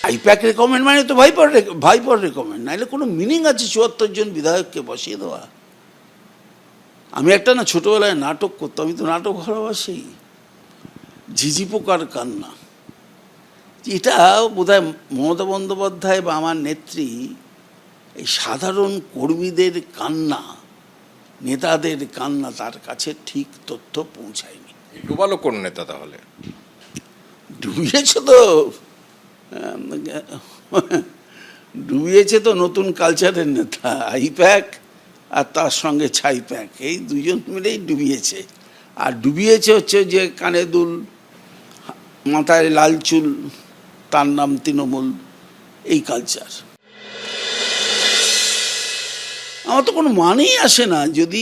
I-PAC recommend মানে তো ভাইপর recommend, নাহলে কোনো মিনিং আছে ৭৪ জন বিধায়ককে বসিয়ে দেওয়া? আমি একটা না ছোটবেলায় নাটক করতাম, আমি তো নাটক ভালোবাসি, ঝিঝি পোকার কান্না। এটা বোধহয় মমতা বন্দ্যোপাধ্যায় বা আমার নেত্রী এই সাধারণ কর্মীদের কান্না, নেতাদের কান্না তার কাছে ঠিক তথ্য পৌঁছায়নি। ডুবালো কোন নেতা তাহলে? ডুবিয়েছে তো ডুবিয়েছে তো নতুন কালচারের নেতা আইপ্যাক আর তার সঙ্গে ছাইপ্যাক, এই দুজন মিলেই ডুবিয়েছে। আর ডুবিয়েছে হচ্ছে যে কানে দুল, মাথায় লাল চুল, তার নাম তৃণমূল, এই কালচার। আমার তো কোনো মানেই আসে না, যদি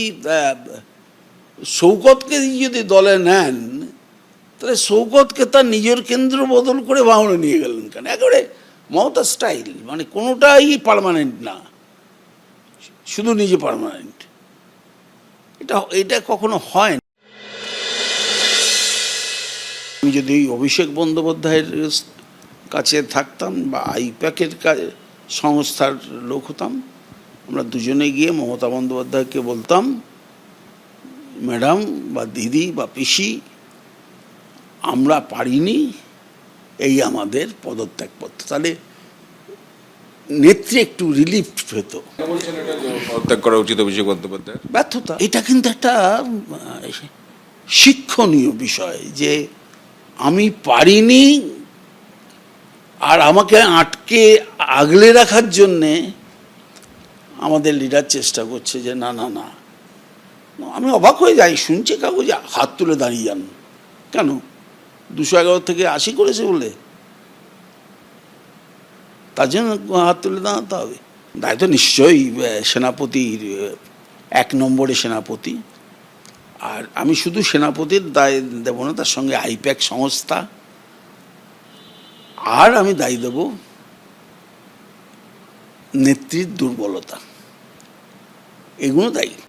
শৌকতকে যদি দলে নেন তাহলে শৌকতকে তার নিজের কেন্দ্র বদল করে বাউনে নিয়ে গেলেন কেন? একেবারে মমতা স্টাইল, মানে কোনোটাই পার্মানেন্ট না, শুধু নিজে পার্মানেন্ট। এটা কখনো হয় না। আমি যদি অভিষেক বন্দ্যোপাধ্যায়ের কাছে থাকতাম বা আইপ্যাকের সংস্থার লোক হতাম, আমরা দুজনে গিয়ে মমতা বন্দ্যোপাধ্যায়কে বলতাম, ম্যাডাম বা দিদি বা পিসি, আমরা পারিনি, এই আমাদের পদত্যাগপত্র। তাহলে নেত্রী একটু রিলিফ পেত। পদত্যাগ করা উচিত অভিষেক বন্দ্যোপাধ্যায়। ব্যর্থতা, এটা কিন্তু একটা শিক্ষণীয় বিষয় যে আমি পারিনি, আর আমাকে আটকে আগলে রাখার জন্যে আমাদের লিডার চেষ্টা করছে যে না না না। আমি অবাক হয়ে যাই, শুনছে কাগজে হাত তুলে দাঁড়িয়ে যান কেন? ২১১ থেকে ৮০ করেছে বলে তার জন্য হাত তুলে দাঁড়াতে হবে? দায়িত্ব নিশ্চয়ই সেনাপতির, ১ নম্বরে সেনাপতি। আর আমি শুধু সেনাপতির দায় দেব না, তার সঙ্গে আইপ্যাক সংস্থা, আর আমি দায়ী দেব নেত্রীর দুর্বলতা, এগুলো দায়ী।